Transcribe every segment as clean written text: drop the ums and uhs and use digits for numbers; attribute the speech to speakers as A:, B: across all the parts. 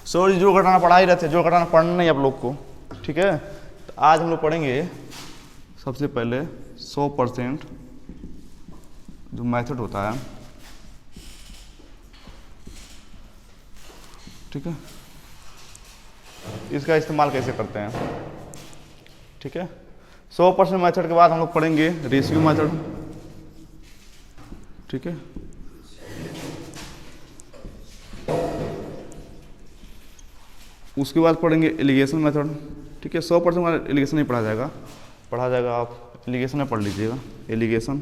A: सो जो घटाना पढ़ा ही रहते, जो घटाना पढ़ना नहीं आप लोग को, ठीक है। तो आज हम लोग पढ़ेंगे सबसे पहले 100% जो मेथड होता है, ठीक है, इसका इस्तेमाल कैसे करते हैं, ठीक है। 100% मेथड के बाद हम लोग पढ़ेंगे रेशियो मेथड, ठीक है। उसके बाद पढ़ेंगे एलिगेशन मेथड, ठीक है। 100% वाला एलिगेशन नहीं पढ़ा जाएगा, आप एलिगेशन में पढ़ लीजिएगा, एलिगेशन,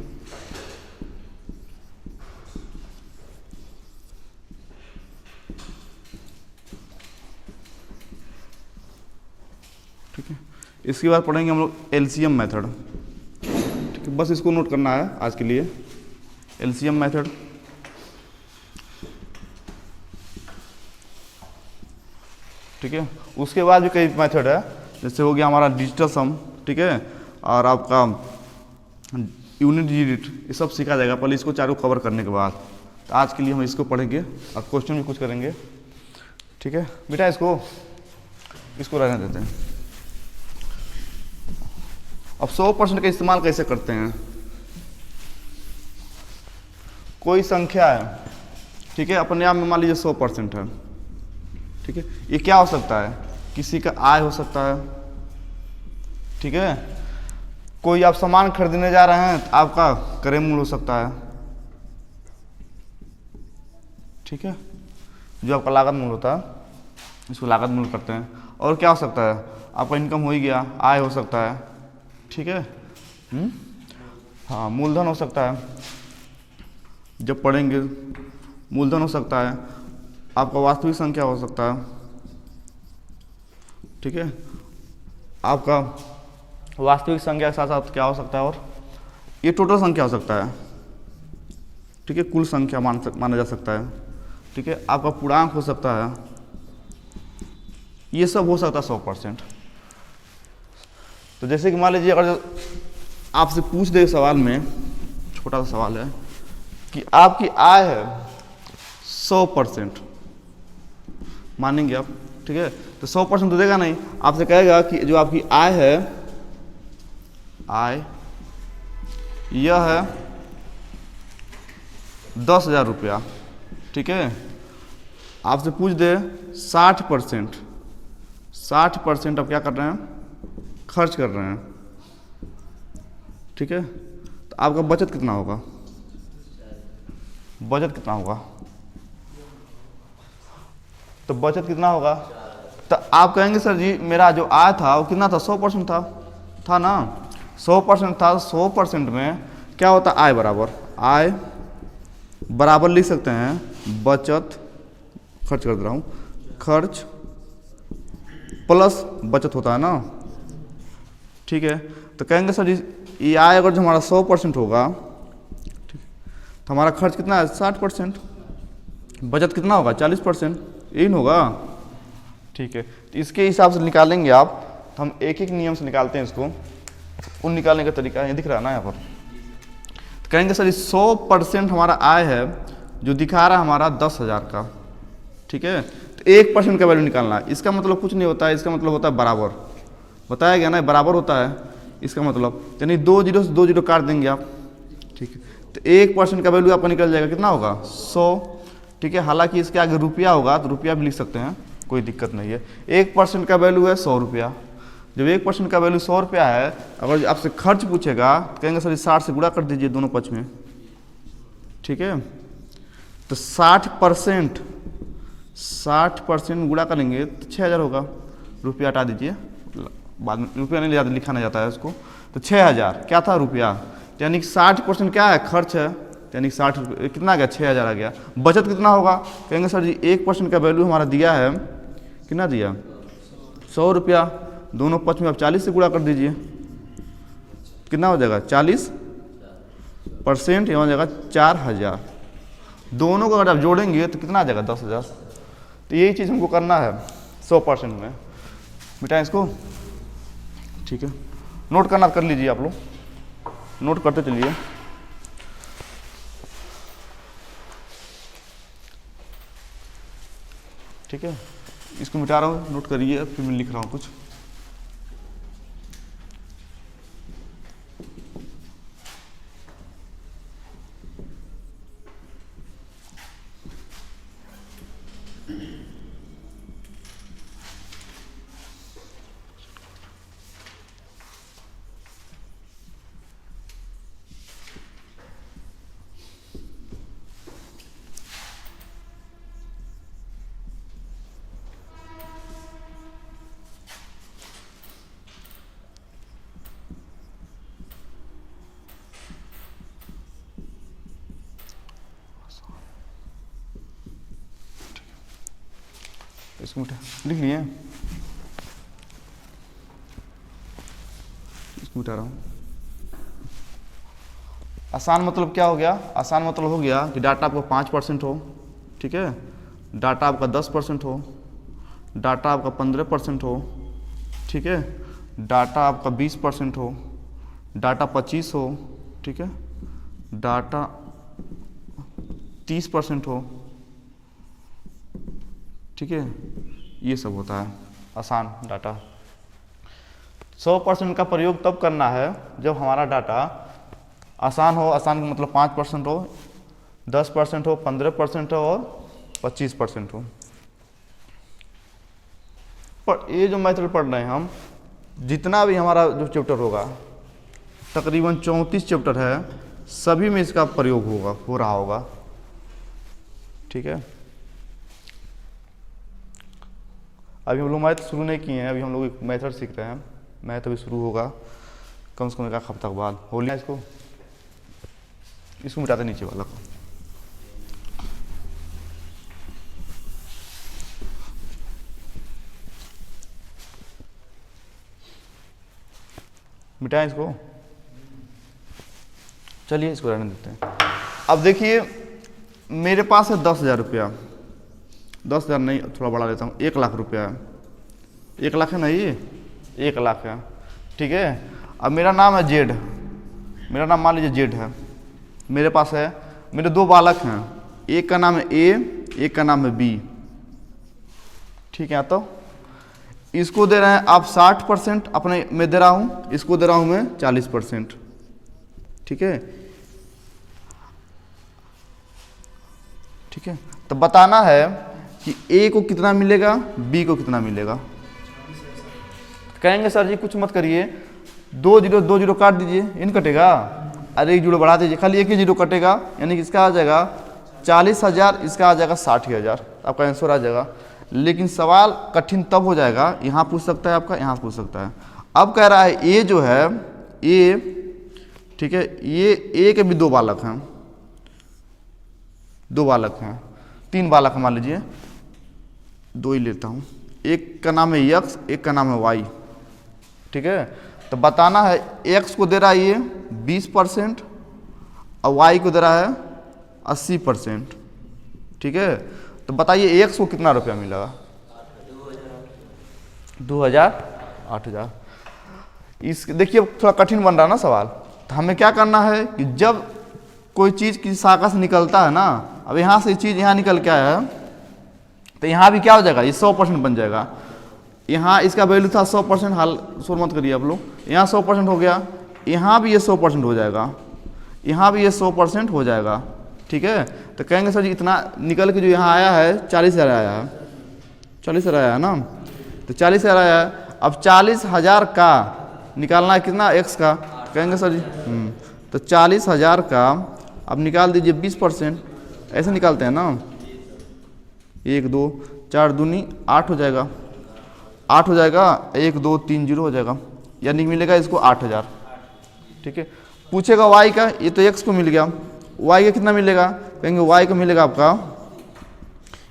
A: ठीक है। इसके बाद पढ़ेंगे हम लोग एलसीएम मेथड, ठीक है। बस इसको नोट करना है आज के लिए, एलसीएम मेथड, ठीक है। उसके बाद भी कई मेथड है, जैसे हो गया हमारा डिजिटल सम, ठीक है, और आपका यूनिट डिजिट, ये सब सीखा जाएगा पहले इसको चारों कवर करने के बाद। तो आज के लिए हम इसको पढ़ेंगे और क्वेश्चन भी कुछ करेंगे, ठीक है बेटा। इसको रहने देते हैं। अब 100% का इस्तेमाल कैसे करते हैं, कोई संख्या है, ठीक है, अपने आप में मान लीजिए 100% है, ठीक है। ये क्या हो सकता है, किसी का आय हो सकता है, ठीक है। कोई आप सामान खरीदने जा रहे हैं तो आपका क्रय मूल्य हो सकता है, ठीक है, जो आपका लागत मूल्य होता है इसको लागत मूल्य करते हैं। और क्या हो सकता है, आपका इनकम हो ही गया, आय हो सकता है, ठीक है। हाँ, मूलधन हो सकता है, जब पढ़ेंगे मूलधन हो सकता है, आपका वास्तविक संख्या हो सकता है, ठीक है। आपका वास्तविक संख्या के साथ साथ क्या हो सकता है, और ये टोटल संख्या हो सकता है, ठीक है, कुल संख्या माना जा सकता है, ठीक है। आपका पूर्णांक हो सकता है, ये सब हो सकता है 100%। तो जैसे कि मान लीजिए अगर आपसे पूछ दे सवाल में, छोटा सा सवाल है कि आपकी आय है 100%, मानेंगे आप, ठीक है। तो 100% तो देगा नहीं, आपसे कहेगा कि जो आपकी आय है, आय यह है 10,000 रुपया, ठीक है। आपसे पूछ दे 60%, 60% आप क्या कर रहे हैं, खर्च कर रहे हैं, ठीक है। तो आपका बचत कितना होगा, बचत कितना होगा, तो बचत कितना होगा, तो आप कहेंगे सर जी मेरा जो आय था वो कितना था, 100% था ना, 100% था। 100% में क्या होता है, आय बराबर, आय बराबर लिख सकते हैं बचत, खर्च कर रहा हूँ, खर्च प्लस बचत होता है ना, ठीक है। तो कहेंगे सर जी ये आय अगर जो हमारा 100% होगा, ठीक, तो हमारा खर्च कितना है 60%, बचत कितना होगा 40%, यही होगा, ठीक है। तो इसके हिसाब से निकालेंगे आप, तो हम एक एक नियम से निकालते हैं इसको, उन निकालने का तरीका ये दिख रहा है ना यहाँ पर। तो कहेंगे सर 100% हमारा आय है, जो दिखा रहा है हमारा 10,000 का, ठीक है। तो 1% का वैल्यू निकालना है, इसका मतलब कुछ नहीं होता है, इसका मतलब होता है बराबर, बताया गया ना, बराबर होता है इसका मतलब, यानी 2 जीरो से 2 जीरो काट देंगे आप, ठीक है। तो 1% का वैल्यू आपका निकल जाएगा, कितना होगा 100, ठीक है। हालांकि इसके आगे रुपया होगा तो रुपया भी लिख सकते हैं, कोई दिक्कत नहीं है। 1% का वैल्यू है 100 रुपया, जब 1% का वैल्यू 100 रुपया है, अगर आपसे खर्च पूछेगा तो कहेंगे सर 60 से गुणा कर दीजिए दोनों पक्ष में, ठीक है। तो 60% गुणा करेंगे तो 6,000 होगा, रुपया हटा दीजिए, बाद में रुपया नहीं लिखा नहीं जाता है उसको, तो 6,000 क्या था रुपया, यानी कि 60% क्या है, खर्च है, यानी 60 रुपये कितना आ गया, 6,000 आ गया। बचत कितना होगा, कहेंगे सर जी 1% का वैल्यू हमारा दिया है, कितना दिया 100 रुपया, दोनों पक्ष में आप 40 से गुणा कर दीजिए, कितना हो जाएगा 40%, यहाँ हो जाएगा 4,000, दोनों को अगर आप जोड़ेंगे तो कितना आ जाएगा 10,000। तो यही चीज़ हमको करना है 100% में, मिटाएं इसको, ठीक है। नोट करना कर लीजिए, आप लोग नोट करते चलिए, ठीक है। इसको मिटा रहा हूँ, नोट करिए, फिर मैं लिख रहा हूँ कुछ। इसको मिटा, लिख लिए, इसको मिटा रहा हूँ। आसान मतलब क्या हो गया? आसान मतलब हो गया कि डाटा आपका 5% हो, ठीक है, डाटा आपका 10% हो, डाटा आपका 15% हो, ठीक है, डाटा आपका 20% हो, डाटा 25 हो, ठीक है, डाटा 30% हो, ठीक है, ये सब होता है आसान डाटा। 100% का प्रयोग तब करना है जब हमारा डाटा आसान हो। आसान का मतलब 5% हो, 10% हो, 15% हो और 25% हो। पर ये जो मेथड पढ़ रहे हैं हम, जितना भी हमारा जो चैप्टर होगा, तकरीबन 34 चैप्टर है, सभी में इसका प्रयोग होगा, हो रहा होगा, ठीक है। अभी हम लोग मैथ शुरू नहीं किए हैं, अभी हम लोग मेथड सीख रहे हैं। मैथ अभी शुरू होगा कम से कम 1 हफ्ता के बाद। हो लिया इसको, इसको मिटाते नीचे वाला को। मिटाएं इसको, चलिए इसको रहने देते हैं। अब देखिए मेरे पास है 10,000 रुपया, 10,000 नहीं, थोड़ा बढ़ा लेता हूँ, 1 लाख रुपया है। 1 लाख है ना, ये 1 लाख है, ठीक है। अब मेरा नाम है जेड, मेरा नाम मान लीजिए जेड है, मेरे पास है, मेरे 2 बालक हैं, एक का नाम है ए, एक का नाम है बी, ठीक है। तो इसको दे रहे हैं आप 60%, अपने मैं दे रहा हूँ, इसको दे रहा हूँ मैं 40%, ठीक है, ठीक है। तो बताना है कि ए को कितना मिलेगा, बी को कितना मिलेगा। कहेंगे सर जी कुछ मत करिए, 2 जीरो काट दीजिए, इन कटेगा, अरे 1 जीरो बढ़ा दीजिए, खाली 1 ही जीरो कटेगा, यानी कि इसका आ जाएगा 40,000, इसका आ जाएगा 60,000, आपका आंसर आ जाएगा। लेकिन सवाल कठिन तब हो जाएगा, यहाँ पूछ सकता है आपका, यहाँ पूछ सकता है। अब कह रहा है ए जो है, ए, ठीक है, ये ए के भी 2 बालक हैं, 2 बालक हैं, 3 बालक मान लीजिए, 2 ही लेता हूँ, एक का नाम है यक्स, एक का नाम है वाई, ठीक है। तो बताना है एक्स को दे रहा है ये 20% और वाई को दे रहा है 80%, ठीक है। तो बताइए एक्स को कितना रुपया मिलेगा? 2,000, 8,000। इस देखिए थोड़ा कठिन बन रहा ना सवाल। तो हमें क्या करना है कि जब कोई चीज़ किसी शाखा से निकलता है ना, अब यहाँ से चीज़ यहाँ निकल के आया है, तो यहाँ भी क्या हो जाएगा, ये 100% बन जाएगा। यहाँ इसका वैल्यू था 100%, हाल शोर मत करिए आप लोग, यहाँ 100% हो गया, यहाँ भी ये 100% हो जाएगा, यहाँ भी ये 100% हो जाएगा, ठीक है। तो कहेंगे सर जी इतना निकल के जो यहाँ आया है 40,000 आया है, 40,000 आया है ना, तो 40,000 आया है। अब 40,000 का निकालना है कितना, एक्स का, कहेंगे सर जी तो 40,000 का अब निकाल दीजिए 20%, ऐसे निकालते हैं ना, 1 2 4 दूनी 8 हो जाएगा, 8 हो जाएगा, 1 2 3 0 हो जाएगा, यानी मिलेगा इसको 8,000, ठीक है। पूछेगा वाई का, ये तो एक्स को मिल गया, वाई का कितना मिलेगा, कहेंगे वाई को मिलेगा आपका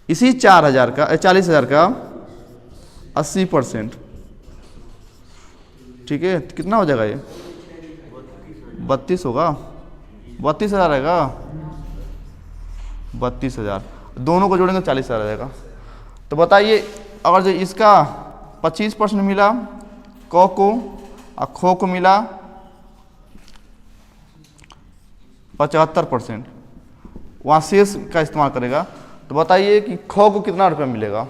A: इसी 4,000 का 40,000 का 80%, ठीक है। तो कितना हो जाएगा ये 32 होगा, 32,000 आएगा, 32,000, दोनों को जोड़ेंगे 40,000 आ जाएगा। तो बताइए अगर जो इसका 25% मिला क को और खो को मिला 75%, वहाँ शेष का इस्तेमाल करेगा। तो बताइए कि खो को कितना रुपया मिलेगा,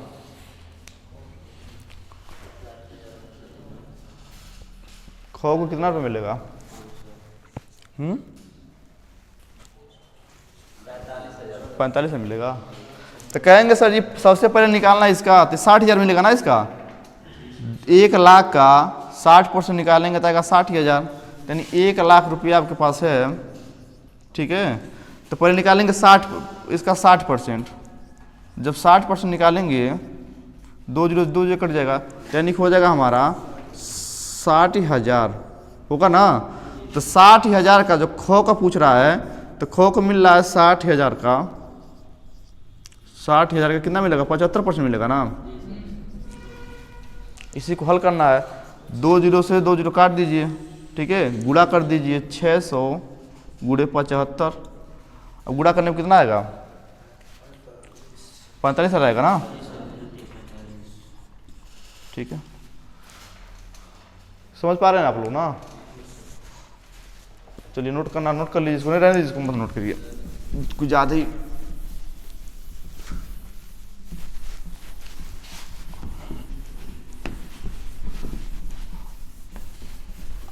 A: खो को कितना रुपये मिलेगा? 45,000 मिलेगा। तो कहेंगे सर जी सबसे पहले निकालना इसका, तो 60,000 मिलेगा ना इसका। 1 लाख का 60% निकालेंगे तो आएगा 60,000, यानी 1 लाख रुपया आपके पास है। ठीक है, तो पहले निकालेंगे 60, इसका 60%। जब 60% निकालेंगे 2 जीरो 2 जीरो कट जाएगा, यानी हो जाएगा हमारा 60,000 होगा ना। तो 60,000 का जो खो का पूछ रहा है, तो खो को मिल रहा है 60,000 का। 60,000 का कितना मिलेगा? 75% मिलेगा ना। इसी को हल करना है। 2 जीरो से 2 जीरो काट दीजिए, ठीक है, गुणा कर दीजिए 600 गुणे 75। अब गुणा करने में कितना आएगा? 45,000 आएगा ना। ठीक है, समझ पा रहे हैं आप लोग ना? चलिए नोट करना, नोट कर लीजिए, इसको नहीं रहने दीजिए, इसको मत नोट करिए, कुछ ज़्यादा ही।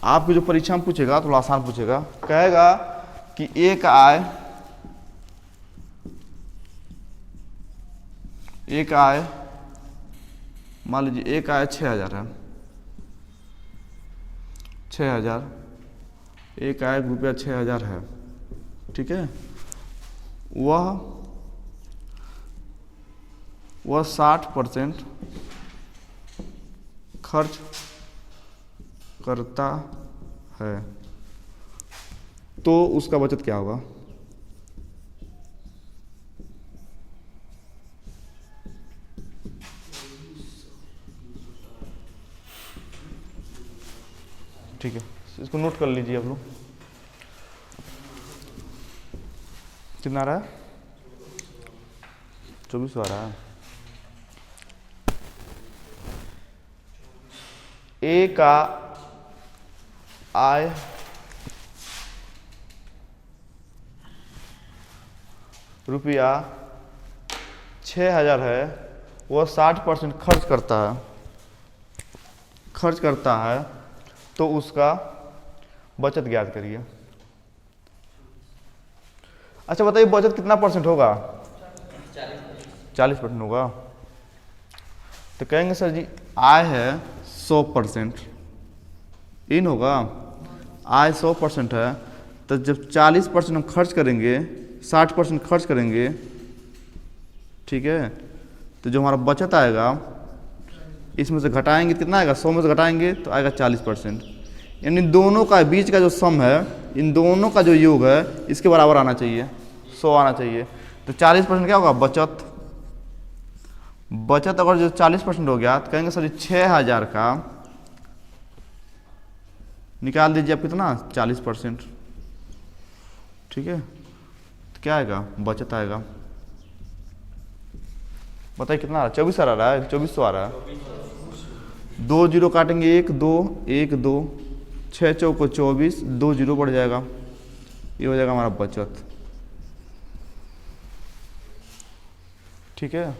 A: आपकी जो परीक्षा में पूछेगा थोड़ा आसान पूछेगा, कहेगा कि एक आय मान लीजिए एक आय 6,000 है, 6,000, एक आय रुपया 6,000 है। ठीक है, वह 60% खर्च करता है, तो उसका बचत क्या होगा? ठीक है, इसको नोट कर लीजिए आप लोग। कितना आ रहा है? 24 आ रहा है। ए का आय रुपया 6,000 है, वह 60% खर्च करता है, तो उसका बचत ज्ञात करिए। अच्छा बताइए बचत कितना परसेंट होगा? 40% होगा। तो कहेंगे सर जी आय है 100%, इन होगा, आय 100% है, तो जब 40% हम खर्च करेंगे, 60% खर्च करेंगे, ठीक है, तो जो हमारा बचत आएगा इसमें से घटाएंगे, कितना आएगा? 100 में से घटाएंगे तो आएगा 40%, यानी दोनों का बीच का जो सम है, इन दोनों का जो योग है इसके बराबर आना चाहिए, 100 आना चाहिए। तो 40% क्या होगा? बचत अगर जो 40% हो गया तो कहेंगे सर 6,000 का निकाल दीजिए आप, कितना? 40%। ठीक है, तो क्या आएगा? बचत आएगा। बताइए कितना आ रहा है? 24 आ रहा है, 2400 आ रहा है। 2 जीरो काटेंगे, 1 2 1 2, 6 चौको 24, 2 जीरो बढ़ जाएगा, ये हो जाएगा हमारा बचत। ठीक है,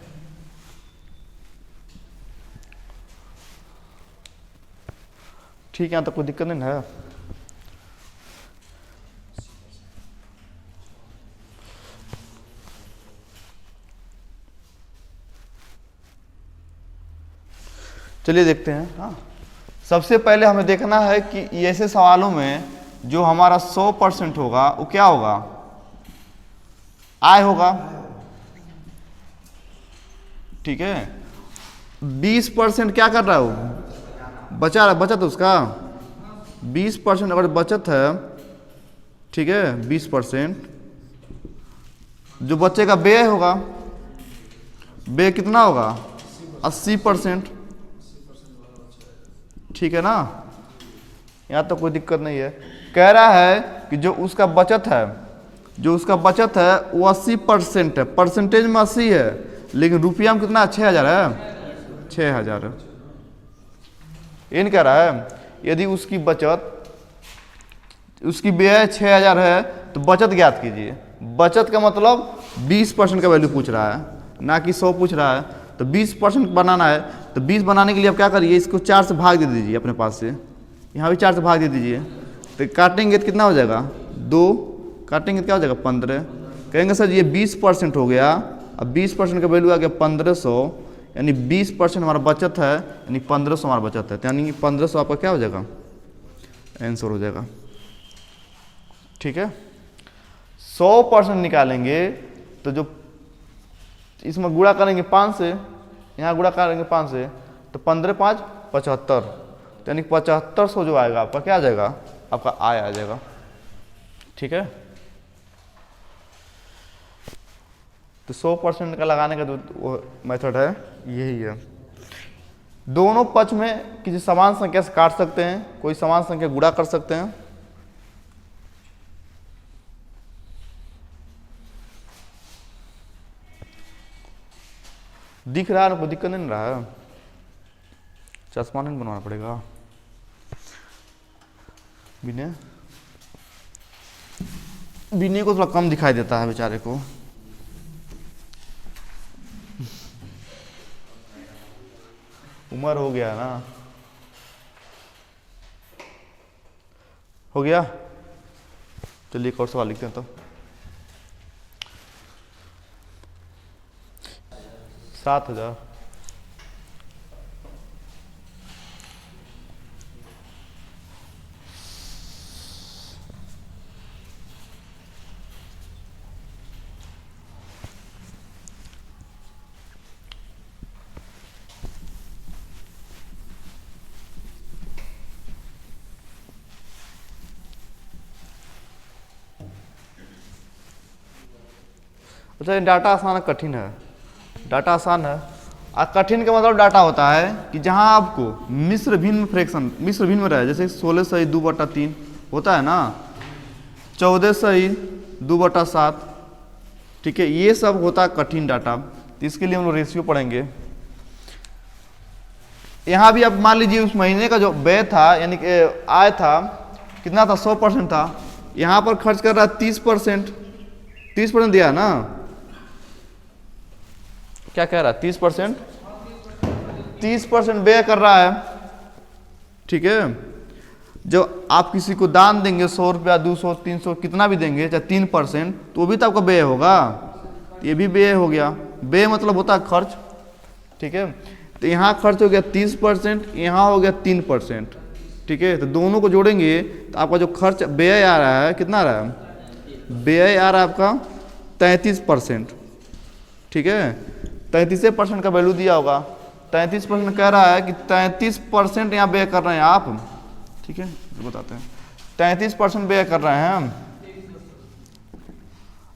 A: ठीक है, यहाँ तक कोई दिक्कत नहीं है। चलिए देखते हैं। हाँ, सबसे पहले हमें देखना है कि ऐसे सवालों में जो हमारा 100% होगा वो क्या होगा? आय होगा। ठीक है, 20% क्या कर रहा है वो? बचा रहा, बचत उसका 20% अगर बचत है, ठीक है, 20% जो बच्चे का व्यय होगा, व्यय कितना होगा? 80%। ठीक है ना, यहाँ तो कोई दिक्कत नहीं है। कह रहा है कि जो उसका बचत है वो 80% है, परसेंटेज में 80 है, लेकिन रुपया में कितना? 6,000 है, 6,000 है। इन कह रहा है यदि उसकी व्यय 6,000 है तो बचत ज्ञात कीजिए। बचत का मतलब 20% का वैल्यू पूछ रहा है, ना कि 100 पूछ रहा है। तो 20% बनाना है, तो 20 बनाने के लिए आप क्या करिए? इसको 4 से भाग दे दीजिए अपने पास से, यहाँ भी 4 से भाग दे दीजिए, तो काटेंगे तो कितना हो जाएगा 2, काटेंगे तो क्या हो जाएगा 15। कहेंगे सर ये 20% हो गया, अब 20% का वैल्यू आ गया 1500, यानी 20% हमारा बचत है, यानी 1500 हमारा बचत है, तो यानी 1500 आपका क्या हो जाएगा आंसर हो जाएगा। ठीक है, 100% निकालेंगे तो जो इसमें गुणा करेंगे 5 से, यहाँ गुणा करेंगे 5 से, तो 15 5 75, यानी 7500 जो आएगा आपका क्या आ जाएगा, आपका आय आ जाएगा। ठीक है, तो 100% का लगाने का जो मेथड है यही है। दोनों पक्ष में किसी समान संख्या से काट सकते हैं, कोई समान संख्या गुणा कर सकते हैं। दिख रहा है, कोई दिक्कत नहीं रहा है, चश्मा नहीं बनवाना पड़ेगा। विनय को थोड़ा कम दिखाई देता है बेचारे को। उम्र हो गया ना, हो गया। चलिए एक और सवाल लिखते हैं तो। 7000। अच्छा, डाटा आसान है कठिन है? डाटा आसान है। कठिन का मतलब डाटा होता है कि जहां आपको मिश्र भिन्न फ्रैक्शन मिश्र भिन्न में रहे, जैसे 16/2/3 होता है ना, 14/2/7। ठीक है, ये सब होता है कठिन डाटा, तो इसके लिए हम लोग रेशियो पढ़ेंगे। यहाँ भी अब मान लीजिए उस महीने का जो व्यय था, यानी कि आय था, कितना था 100% था, यहाँ पर खर्च कर रहा है 30%। 30% दिया है ना, क्या कह रहा है 30%, 30% व्यय कर रहा है। ठीक है, जो आप किसी को दान देंगे 100 रुपया 200 300 कितना भी देंगे, चाहे 3%, तो वो भी तो आपका व्यय होगा, ये भी व्यय हो गया। व्यय मतलब होता है खर्च। ठीक है, तो यहाँ खर्च हो गया 30%, यहाँ हो गया 3%। ठीक है, तो दोनों को जोड़ेंगे तो आपका जो खर्च व्यय आ रहा है कितना आ रहा है, व्यय आ रहा है आपका 33%। ठीक है, 33% का वैल्यू दिया होगा, 33% कह रहा है कि 33% यहाँ व्यय कर रहे हैं आप। ठीक है, तो बताते हैं 33% व्यय कर रहे हैं हम,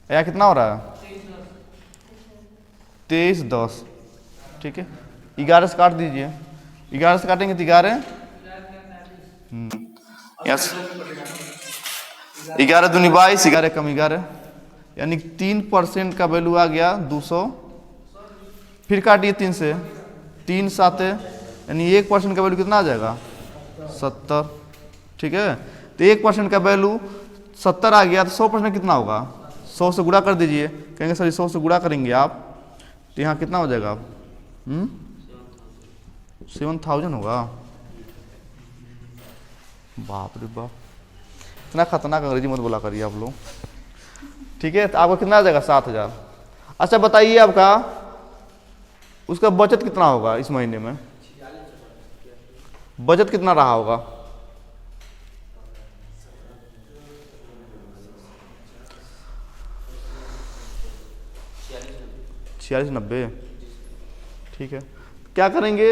A: यहाँ कितना हो रहा है 23/10। ठीक है, 11 से काट दीजिए, 11 से काटेंगे तो 11 यस 11 दूनी 22, 11 कम 11, यानी 3% का वैल्यू आ गया 200। फिर काटिए 3 से, 3 7, यानी 1% का वैल्यू कितना आ जाएगा 70। ठीक है, तो 1% का वैल्यू 70 आ गया, तो 100% कितना होगा, 100 से गुणा कर दीजिए। कहेंगे सर 100 से गुणा करेंगे आप तो यहाँ कितना हो जाएगा 7000 होगा। बाप रे बाप, इतना खतरनाक अंग्रेजी मत बोला करिए आप लोग। ठीक है, तो आपका कितना आ जाएगा 7000। अच्छा बताइए आपका उसका बचत कितना होगा इस महीने में, बचत कितना रहा होगा, छियालीस 90। ठीक है, क्या करेंगे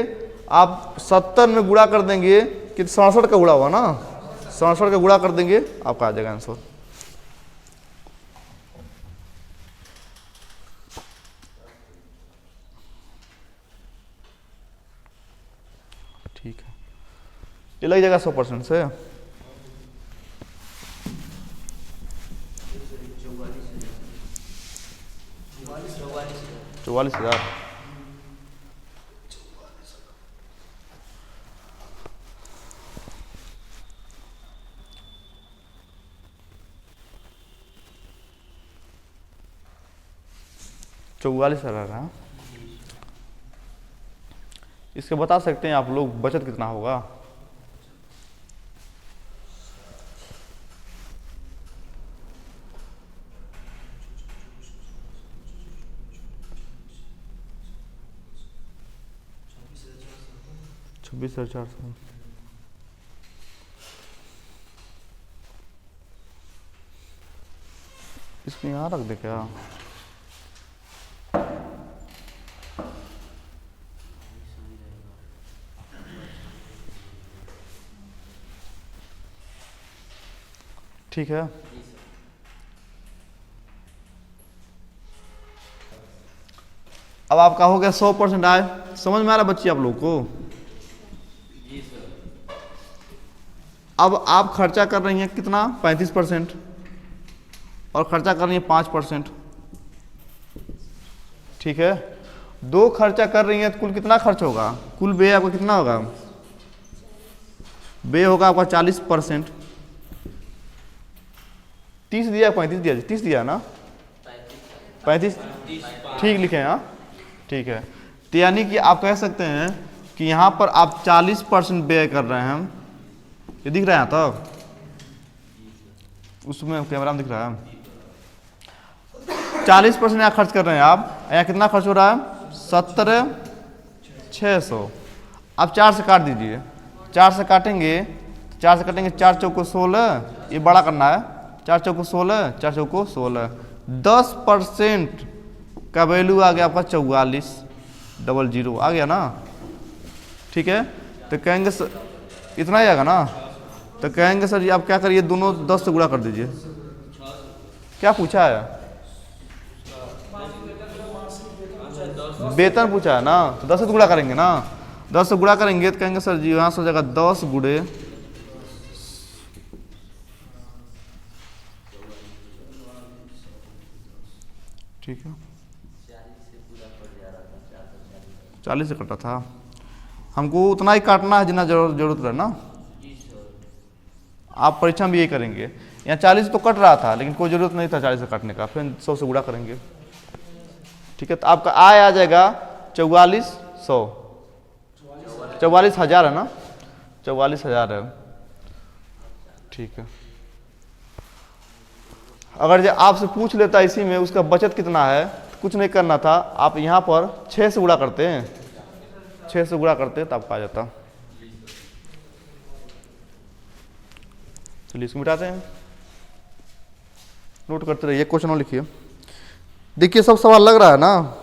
A: आप 70 में गुणा कर देंगे कि 67 का गुणा हुआ ना, 67 का गुणा कर देंगे आपका आ जाएगा आंसर। ठीक है, ये लग जाएगा 100% से। 44,000। $44,000। इसके बता सकते हैं आप लोग बचत कितना होगा, 26,400। इसको यहाँ रख दे क्या? ठीक है। अब आपका हो गया 100% आए। समझ में आ रहा बच्ची आप लोग को?
B: जी सर।
A: अब आप खर्चा कर रही हैं कितना? 35%, और खर्चा कर रही हैं 5%। ठीक है, दो खर्चा कर रही हैं तो कुल कितना खर्च होगा? कुल व्यय आपका कितना होगा? व्यय होगा आपका 40%। 30 दिया 35 दिया? 30 दिया ना? 35 ठीक लिखे हैं। हाँ ठीक है, तो यानी कि आप कह सकते हैं कि यहाँ पर आप 40% व्यय कर रहे हैं। ये दिख रहा है तब? उसमें कैमरा में दिख रहा है। 40% यहाँ खर्च कर रहे हैं आप। यहाँ कितना खर्च हो रहा है? 17,600। आप 4 से काट दीजिए। 4 से काटेंगे, 4 से काटेंगे, 4 चौको 16, ये बड़ा करना है। 4 चौको 16, 4 चौको 16, 10% का वैल्यू आ गया आपका 44,000 आ गया ना? ठीक है, तो कहेंगे सर इतना ही आएगा ना? तो कहेंगे सर जी आप क्या करिए, दोनों 10 से गुणा कर दीजिए। क्या पूछा है? वेतन पूछा है ना, तो 10 से गुणा करेंगे ना। 10 से गुणा करेंगे तो कहेंगे सर जी यहाँ से हो जाएगा 10 गुणे, ठीक है, 40 से कटा था। हमको उतना ही काटना है जितना जरूरत रहे ना। आप परीक्षा में यही करेंगे। यहाँ 40 तो कट रहा था लेकिन कोई जरूरत नहीं था 40 से काटने का, फिर 100 से गुणा करेंगे। ठीक है, तो आपका आय आ जाएगा 4400, 44,000 है ना? 44,000 है। ठीक है, अगर जो आपसे पूछ लेता इसी में उसका बचत कितना है, तो कुछ नहीं करना था, आप यहाँ पर 6 से गुणा करते हैं। 6 से गुणा करते तो आपका आ जाता। चलिए इसको मिटाते हैं, नोट करते रहिए, क्वेश्चन और लिखिए। देखिए सब सवाल लग रहा है ना?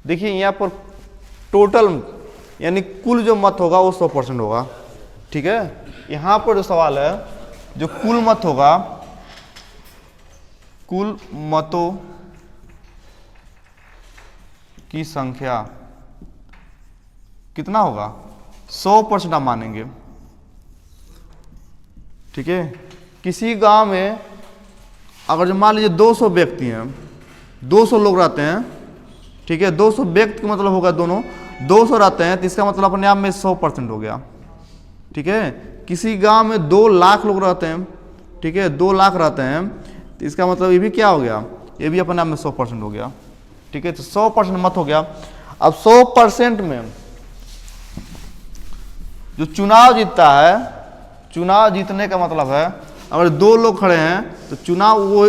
A: देखिए यहाँ पर टोटल यानी कुल जो मत होगा वो 100% होगा। ठीक है, यहाँ पर जो सवाल है, जो कुल मत होगा, कुल मतों की संख्या कितना होगा? 100% आप मानेंगे। ठीक है, किसी गांव में अगर जो मान लीजिए 200 व्यक्ति हैं, 200 लोग रहते हैं। ठीक है, 200 व्यक्ति का मतलब होगा दोनों 200 रहते हैं, तो इसका मतलब अपने आप में 100% हो गया। ठीक है, किसी गांव में 2 लाख लोग रहते हैं। ठीक है, 2 लाख रहते हैं, तो इसका मतलब ये भी क्या हो गया? ये भी अपने आप में 100% हो गया। ठीक है, तो 100% मत हो गया। अब 100% में जो चुनाव जीतता है, चुनाव जीतने का मतलब है अगर 2 लोग खड़े हैं तो चुनाव वो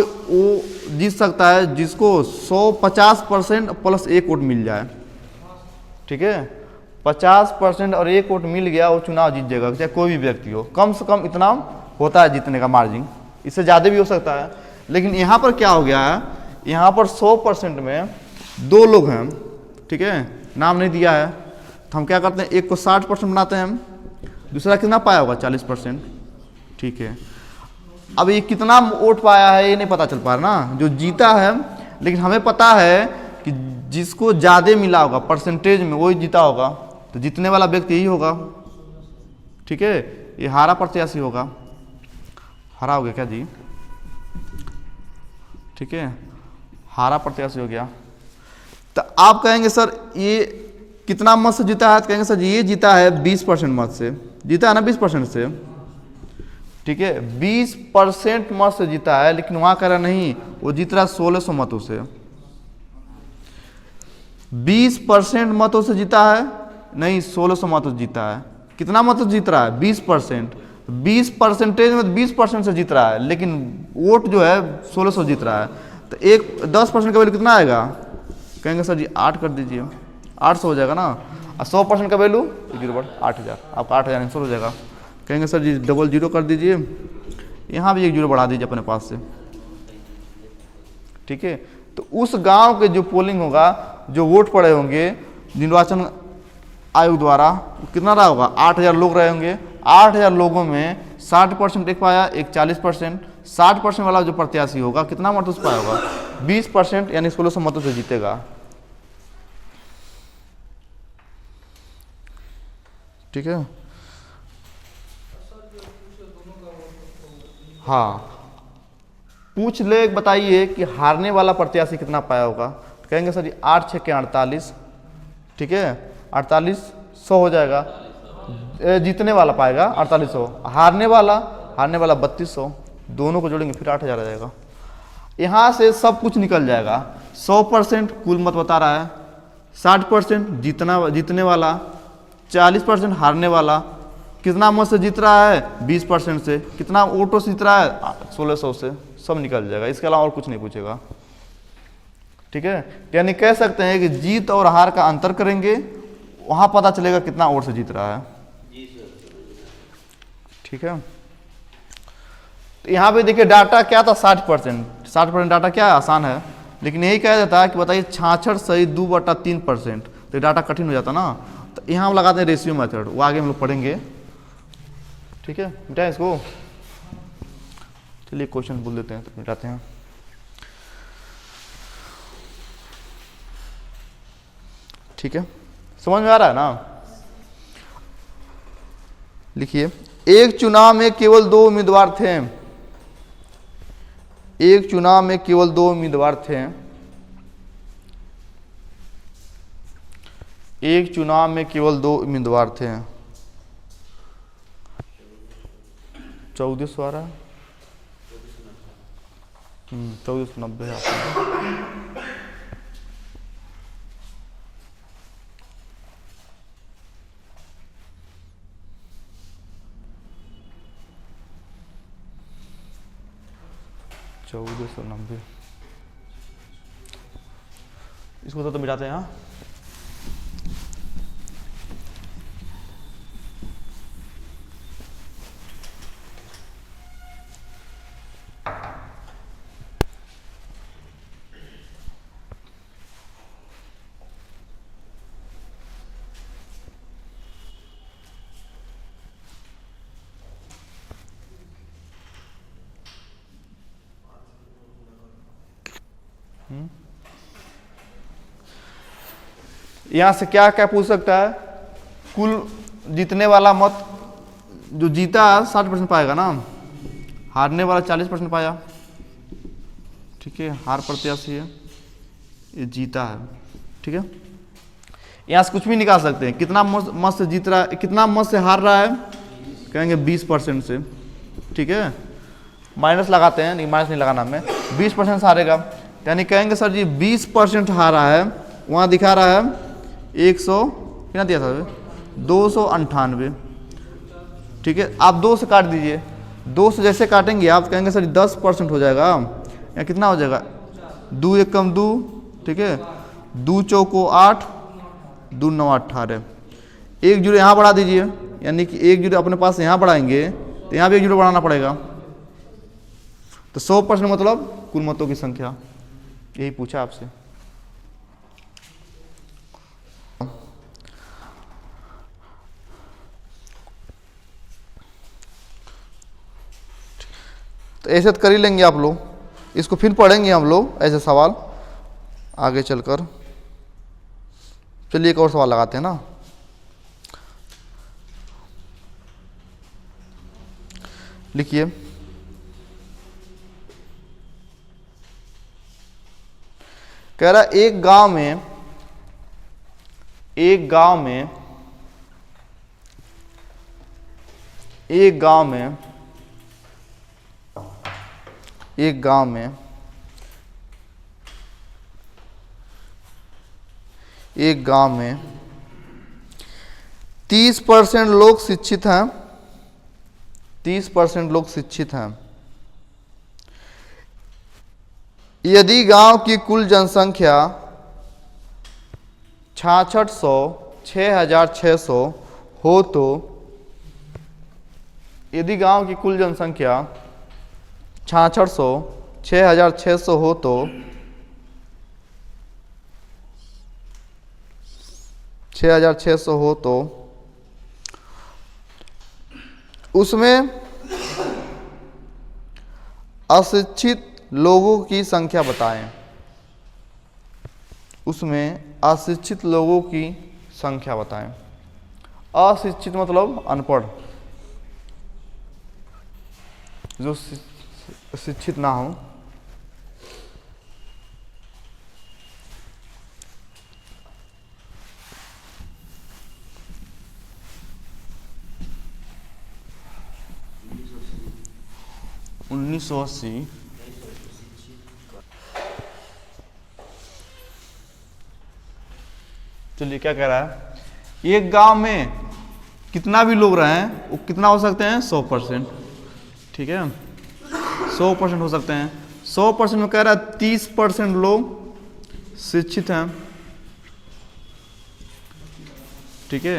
A: जीत सकता है जिसको 150% प्लस 1 वोट मिल जाए। ठीक है, 50% और 1 वोट मिल गया, वो चुनाव जीत जाएगा, चाहे कोई भी व्यक्ति हो। कम से कम इतना होता है जीतने का मार्जिन, इससे ज़्यादा भी हो सकता है। लेकिन यहाँ पर क्या हो गया है, यहाँ पर 100% में 2 लोग हैं। ठीक है, नाम नहीं दिया है, तो हम क्या करते हैं, एक को 60% बनाते हैं हम, दूसरा कितना पाया होगा? 40%। ठीक है, अब ये कितना वोट पाया है ये नहीं पता चल पा रहा ना, जो जीता है। लेकिन हमें पता है कि जिसको ज़्यादा मिला होगा परसेंटेज में वही जीता होगा, तो जीतने वाला व्यक्ति यही होगा। ठीक है, ये हारा प्रत्याशी होगा। हारा हो गया क्या जी? ठीक है, हारा प्रत्याशी हो गया। तो आप कहेंगे सर ये कितना मत से जीता है, तो कहेंगे सर ये जीता है 20% मत से, जीता है ना 20% से। ठीक है, 20% मत से जीता है, लेकिन वहां कह रहा नहीं, वो जीत रहा 1600 मतों से। 20% मतों से जीता है नहीं, 1600 मतों से जीता है। कितना मतों से जीत रहा है? 20%। 20% में 20% से जीत रहा है, लेकिन वोट जो है 1600 जीत रहा है, तो एक 10% का वैल्यू कितना आएगा? कहेंगे सर जी 8 कर दीजिए, 800 हो जाएगा ना। और 100% का वैल्यू 8000, आपका 8000 आंसर हो जाएगा। कहेंगे सर जी डबल जीरो कर दीजिए, यहाँ भी एक जीरो बढ़ा दीजिए अपने पास से, ठीक है। तो उस गांव के जो पोलिंग होगा, जो वोट पड़े होंगे निर्वाचन आयोग द्वारा, कितना रहा होगा? 8000 लोग रहे होंगे। 8000 लोगों में 60% एक पाया, एक 40%। 60% वाला जो प्रत्याशी होगा कितना मतों से पाया होगा? 20%, यानी 1600 मतों से जीतेगा, ठीक है। हाँ, पूछ ले, बताइए कि हारने वाला प्रत्याशी कितना पाया होगा। तो कहेंगे सर जी 8 6 के 48, ठीक है, 4800 हो जाएगा। जीतने वाला पाएगा 4800, हारने वाला 3200, दोनों को जोड़ेंगे फिर 8000 आ जाएगा। यहाँ से सब कुछ निकल जाएगा। 100% कुल मत बता रहा है, 60% जीतने वाला, 40% हारने वाला, कितना मत से जीत रहा है? 20% से, कितना वोटों से जीत रहा है? 1600 से, सब निकल जाएगा। इसके अलावा और कुछ नहीं पूछेगा, ठीक है। यानी कह सकते हैं कि जीत और हार का अंतर करेंगे, वहां पता चलेगा कितना वोट से जीत रहा है, ठीक है। तो यहाँ पे देखिए डाटा क्या था? 60% डाटा क्या है? आसान है, लेकिन यही कह देता है कि बताइए 66 सही 2/3%, तो डाटा कठिन हो जाता ना। तो यहाँ हम लगाते हैं रेशियो मेथड, वो आगे हम लोग पढ़ेंगे, ठीक है। मिटाएं इसको, चलिए क्वेश्चन बोल देते हैं तो मिटाते हैं। ठीक है, समझ में आ रहा है ना? लिखिए, एक चुनाव में केवल 2 उम्मीदवार थे। एक चुनाव में केवल 2 उम्मीदवार थे। एक चुनाव में केवल 2 उम्मीदवार थे। 1400 आ रहा है, 1490 आपका। इसको तो मिटाते हैं। हाँ, यहां से क्या क्या पूछ सकता है? कुल जीतने वाला मत जो जीता 60% पाएगा ना, हारने वाला 40% पाया, ठीक है, हार प्रत्याशी है, ये जीता है, ठीक है। यहां से कुछ भी निकाल सकते हैं, कितना मत से जीत रहा है, कितना मत से हार रहा है, कहेंगे 20% से, ठीक है। माइनस लगाते हैं, नहीं माइनस नहीं लगाना हमें, 20% से हारेगा, यानी कहेंगे सर जी 20% हारा है। वहां दिखा रहा है 100, कितना दिया था? 298, ठीक है। आप 2 से काट दीजिए, 2 से जैसे काटेंगे आप कहेंगे सर 10% हो जाएगा, या कितना हो जाएगा? 2 1 कम 2, ठीक है, 2 चौको 8, 2 9 18, एक जीरो यहाँ बढ़ा दीजिए, यानी कि एक जीरो अपने पास यहाँ बढ़ाएंगे तो यहाँ भी एक जीरो बढ़ाना पड़ेगा। तो 100% मतलब कुल मतों की संख्या, यही पूछा आपसे। तो ऐसे तो कर ही लेंगे आप लोग, इसको फिर पढ़ेंगे हम लोग ऐसे सवाल आगे चलकर। चलिए एक और सवाल लगाते हैं ना। लिखिए, कह रहा एक गांव में एक गांव में 30% लोग शिक्षित हैं, 30% लोग शिक्षित हैं। यदि गांव की कुल जनसंख्या 6600 6600 हो तो, यदि गांव की कुल जनसंख्या 6600 6600 हो तो 6600 हो तो उसमें अशिक्षित लोगों की संख्या बताएं। उसमें अशिक्षित लोगों की संख्या बताएं। अशिक्षित मतलब अनपढ़, जो शिक्षित ना हो। उन्नीस सौ अस्सी चलिए क्या कह रहा है, एक गांव में कितना भी लोग रहें वो कितना हो सकते हैं 100%, ठीक है 100% हो सकते हैं। 100% में कह रहा है 30% लोग शिक्षित हैं, ठीक है।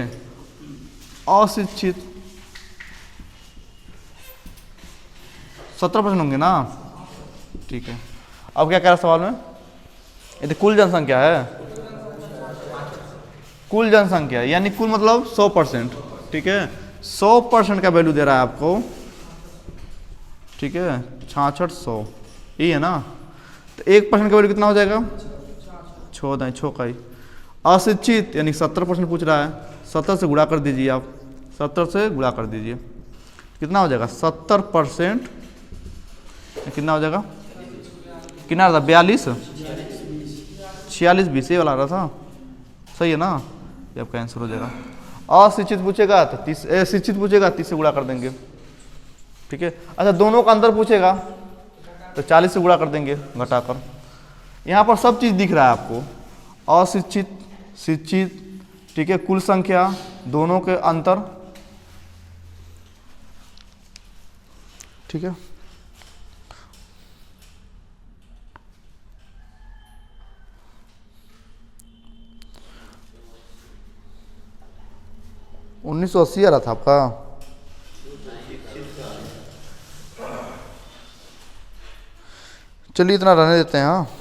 A: अशिक्षित 70% होंगे ना, ठीक है। अब क्या कह रहा है सवाल में, यदि कुल जनसंख्या है, कुल जनसंख्या यानी कुल मतलब 100%, ठीक है 100% का वैल्यू दे रहा है आपको, ठीक है 6600 ये है ना। तो 1% का वैल्यू कितना हो जाएगा 6 अशिक्षित यानी 70% पूछ रहा है, 70 से गुणा कर दीजिए आप, 70 से गुणा कर दीजिए कितना हो जाएगा 70%, कितना हो जाएगा, कितना था 42 46 20 वाला आ रहा था, सही है ना, ये आपका आंसर हो जाएगा। अशिक्षित पूछेगा तो 30, शिक्षित पूछेगा 30 से गुणा कर देंगे, ठीक है। अच्छा दोनों का अंतर पूछेगा तो 40 से गुणा कर देंगे घटाकर। यहाँ पर सब चीज़ दिख रहा है आपको, अशिक्षित शिक्षित, ठीक है कुल संख्या दोनों के अंतर, ठीक है। उन्नीस सौ 80 आ रहा था आपका, चलिए इतना रहने देते हैं हाँ।